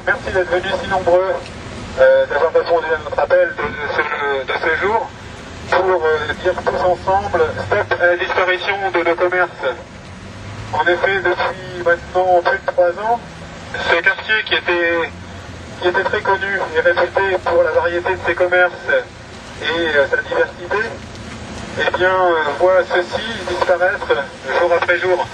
merci d'être venus si nombreux, d'avoir répondu à notre appel de ce jour, pour dire tous ensemble stop à la disparition de nos commerces. En effet, depuis maintenant plus de 3 ans, ce quartier qui était très connu et réputé pour la variété de ses commerces et sa diversité, eh bien, voit ceci disparaître jour après jour.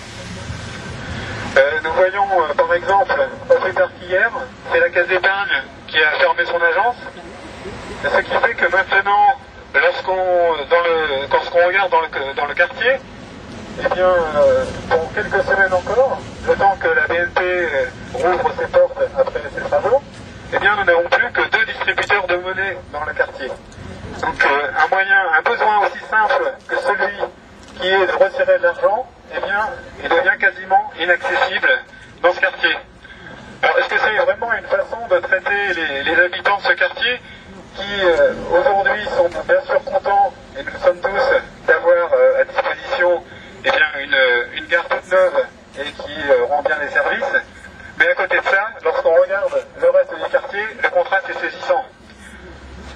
Nous voyons par exemple, pas plus tard qu'hier, c'est la Case d'Épargne qui a fermé son agence, ce qui fait que maintenant, lorsqu'on regarde dans le quartier, eh bien, pour quelques semaines encore, le temps que la BNP rouvre ses portes après ses travaux, eh bien, nous n'avons plus que 2 distributeurs de monnaie dans le quartier. Donc, un besoin aussi simple que celui qui est de retirer de l'argent, eh bien, il devient quasiment inaccessible dans ce quartier. Alors, est-ce que c'est vraiment une façon de traiter les habitants de ce quartier qui, aujourd'hui, sont bien sûr contents, et nous le sommes tous, d'avoir à disposition eh bien, une gare toute neuve et qui rend bien les services. Mais à côté de ça, lorsqu'on regarde le reste du quartier, le contraste est saisissant.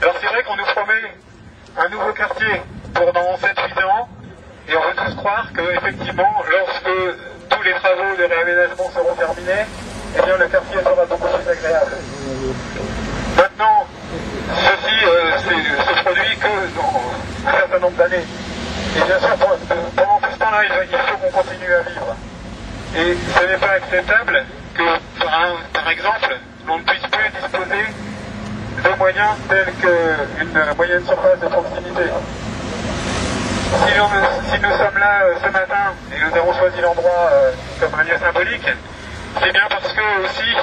Alors c'est vrai qu'on nous promet un nouveau quartier pour dans 7-8 ans, et on veut tous croire qu'effectivement, lorsque tous les travaux de réaménagement seront terminés, eh bien le quartier sera beaucoup plus agréable. Maintenant, ceci se produit que dans un certain nombre d'années. Et bien sûr, pendant tout ce temps-là, il faut qu'on continue à vivre. Et ce n'est pas acceptable que, par exemple, l'on ne puisse plus disposer de moyens tels qu'une moyenne surface de proximité. Si nous sommes là ce matin et nous avons choisi l'endroit comme un lieu symbolique, c'est bien parce que aussi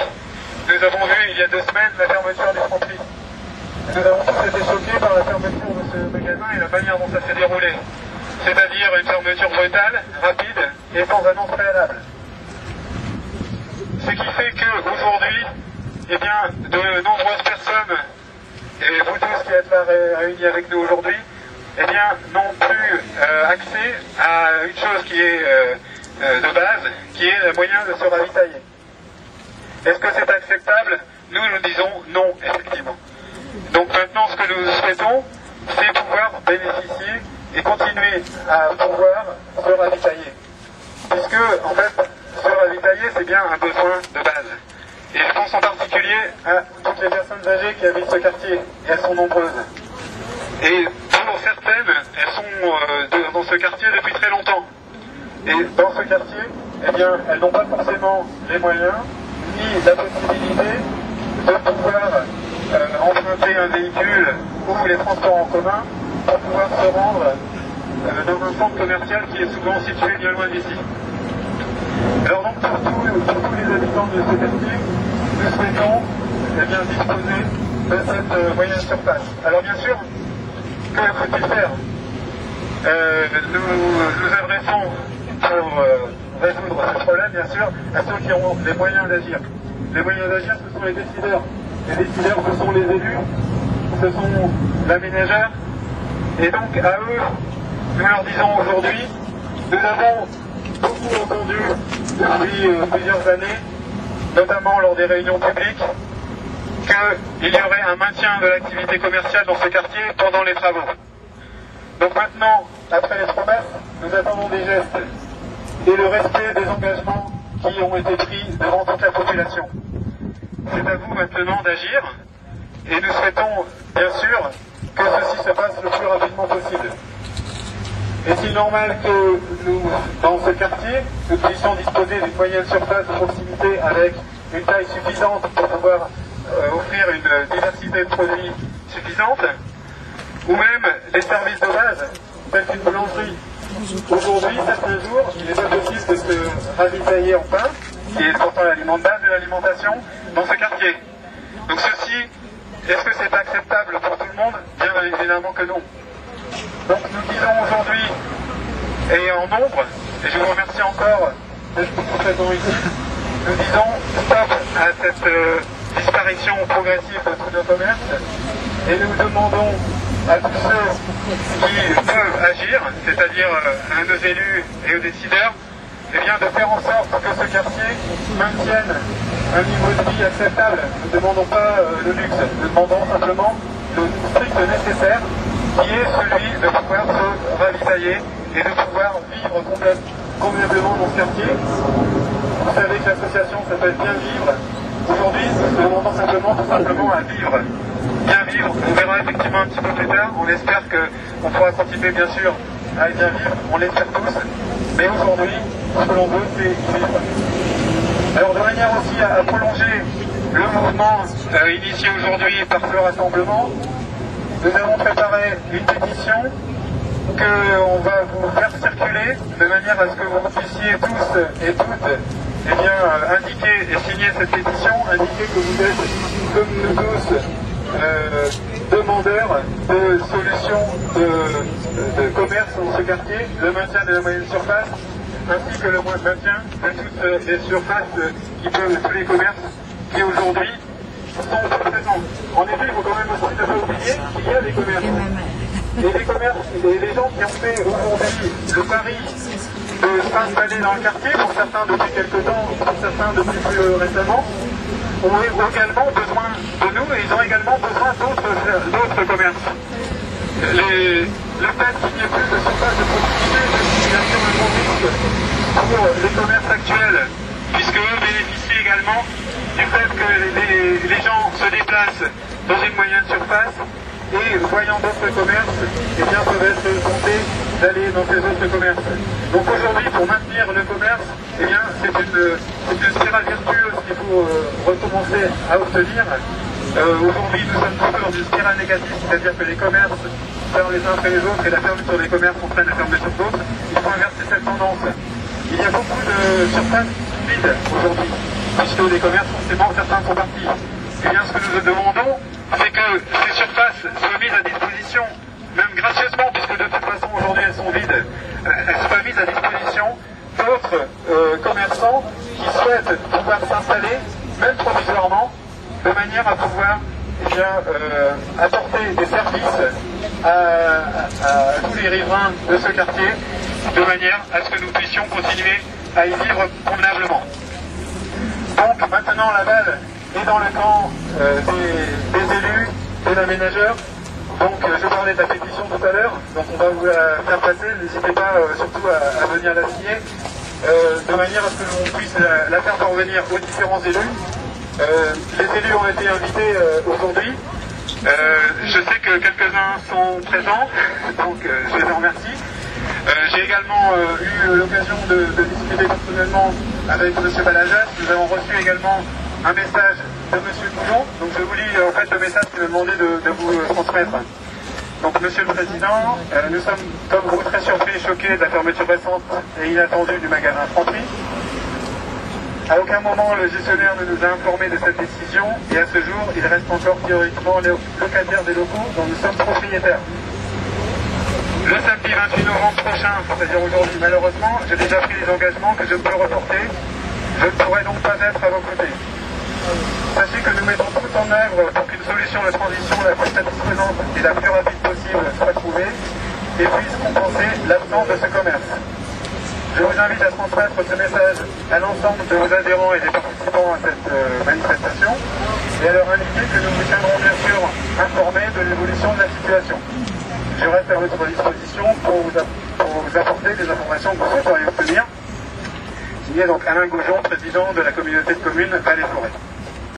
nous avons vu il y a 2 semaines la fermeture des friperies. Nous avons tous été choqués par la fermeture de ce magasin et la manière dont ça s'est déroulé. C'est-à-dire une fermeture brutale, rapide et sans annonce préalable. Ce qui fait qu'aujourd'hui, eh bien, de nombreuses personnes, et vous tous qui êtes là réunis avec nous aujourd'hui, eh bien, n'ont plus accès à une chose qui est de base, qui est le moyen de se ravitailler. Est-ce que c'est acceptable? Nous disons non, effectivement. Donc maintenant, ce que nous souhaitons, c'est pouvoir bénéficier et continuer à pouvoir se ravitailler. Puisque, en fait, se ravitailler, c'est bien un besoin de base. Et je pense en particulier à toutes les personnes âgées qui habitent ce quartier, et elles sont nombreuses. Et pour certaines, elles sont dans ce quartier depuis très longtemps. Et dans ce quartier, eh bien, elles n'ont pas forcément les moyens, ni la possibilité de pouvoir emprunter un véhicule ou les transports en commun pour pouvoir se rendre dans un centre commercial qui est souvent situé bien loin d'ici. Alors donc pour tous les habitants de ce quartier, nous souhaitons eh bien, disposer de cette moyenne surface. Alors bien sûr, que faut-il faire? Nous adressons pour résoudre ce problème, bien sûr, à ceux qui ont les moyens d'agir. Les moyens d'agir, ce sont les décideurs. Les décideurs, ce sont les élus, ce sont l'aménageur. Et donc, à eux, nous leur disons aujourd'hui, nous avons beaucoup entendu depuis plusieurs années, notamment lors des réunions publiques, qu'il y aurait un maintien de l'activité commerciale dans ce quartier pendant les travaux. Donc maintenant, après les promesses, nous attendons des gestes et le respect des engagements qui ont été pris devant toute la population. C'est à vous maintenant d'agir et nous souhaitons bien sûr que ceci se passe le plus rapidement possible. Est-il normal que nous, dans ce quartier, nous puissions disposer d'une moyenne surface de proximité avec une taille suffisante pour pouvoir offrir une diversité de produits suffisante, ou même les services de base, tels qu'une boulangerie. Aujourd'hui, certains jours, il n'est pas possible de se ravitailler en pain, qui est pourtant l'aliment de base de l'alimentation, dans ce quartier. Donc ceci, est-ce que c'est acceptable pour tout le monde? Bien évidemment que non. Donc nous disons aujourd'hui, et en nombre, et je vous remercie encore d'être présents ici, nous disons stop à cette disparition progressive de tous nos commerces, et nous demandons à tous ceux qui peuvent agir, c'est-à-dire à nos élus et aux décideurs, eh bien de faire en sorte que ce quartier maintienne un niveau de vie acceptable. Nous ne demandons pas le luxe, nous demandons simplement le strict nécessaire, qui est celui de pouvoir se ravitailler et de pouvoir vivre convenablement dans ce quartier. Vous savez que l'association s'appelle Bien Vivre. Aujourd'hui, nous demandons tout simplement à vivre. Bien vivre, on verra effectivement un petit peu plus tard. On espère qu'on pourra continuer bien sûr à bien vivre, on l'espère tous. Mais aujourd'hui, ce que l'on veut, c'est vivre. Alors de manière aussi à prolonger le mouvement initié aujourd'hui par ce rassemblement, nous avons préparé une pétition qu'on va vous faire circuler de manière à ce que vous puissiez tous et toutes indiquer et signer cette pétition, indiquer que vous êtes, comme nous tous, demandeurs de solutions de commerce dans ce quartier, le maintien de la moyenne surface, ainsi que le maintien de toutes les surfaces tous les commerces qui aujourd'hui sont présents. En effet, il faut quand même aussi ne pas oublier qu'il y a des commerces. Et les commerces, et les gens qui ont fait aujourd'hui le pari de s'installer dans le quartier, pour certains depuis quelques temps, pour certains depuis plus récemment, ont également besoin de nous et ils ont également besoin d'autres commerces. Le fait qu'il n'y ait plus de surface de proximité, c'est bien sûr un grand risque pour les commerces actuels, puisque eux bénéficient également du fait que les gens se déplacent dans une moyenne surface et voyant d'autres commerces, eh bien, peuvent être tentés d'aller dans ces autres commerces. Donc aujourd'hui, pour maintenir le commerce, eh bien, c'est une spirale vertueuse qu'il faut recommencer à obtenir. Aujourd'hui, nous sommes plutôt dans une spirale négative, c'est-à-dire que les commerces ferment les uns après les autres et la fermeture des commerces entraîne la fermeture d'autres. Il faut inverser cette tendance. Il y a beaucoup de surfaces vides aujourd'hui, puisque les commerces, forcément, certains sont partis. Eh bien, ce que nous demandons, c'est que ces surfaces soient mises à disposition, même gracieusement, puisque de toute façon aujourd'hui elles sont vides, elles soient mises à disposition d'autres commerçants qui souhaitent pouvoir s'installer, même provisoirement, de manière à pouvoir apporter des services à tous les riverains de ce quartier, de manière à ce que nous puissions continuer à y vivre convenablement. Donc maintenant la balle est dans le camp des élus, des aménageurs. Donc je parlais de la pétition tout à l'heure, donc on va vous la faire passer, n'hésitez pas surtout à venir la signer, de manière à ce que l'on puisse la faire parvenir aux différents élus. Les élus ont été invités aujourd'hui. Je sais que quelques-uns sont présents, donc je les en remercie. J'ai également eu l'occasion de discuter personnellement avec M. Balajas. Nous avons reçu également un message de M. Coulon. Donc je vous lis en fait le message qu'il m'a demandé de vous transmettre. Donc Monsieur le Président, nous sommes comme vous très surpris et choqués de la fermeture récente et inattendue du magasin Franprix. À aucun moment le gestionnaire ne nous a informé de cette décision et à ce jour il reste encore théoriquement locataire des locaux dont nous sommes propriétaires. Le samedi 28 novembre prochain, c'est-à-dire aujourd'hui malheureusement, j'ai déjà pris les engagements que je peux reporter. Je ne pourrai donc pas être à vos côtés. Sachez que nous mettons tout en œuvre pour qu'une solution de transition la plus satisfaisante et la plus rapide possible soit trouvée et puisse compenser l'absence de ce commerce. Je vous invite à transmettre ce message à l'ensemble de vos adhérents et des participants à cette manifestation et à leur indiquer que nous vous tiendrons bien sûr informés de l'évolution de la situation. Je reste à votre disposition pour vous apporter des informations que vous souhaiteriez obtenir. Signé donc Alain Gaujon, président de la communauté de communes Vallée Forêt.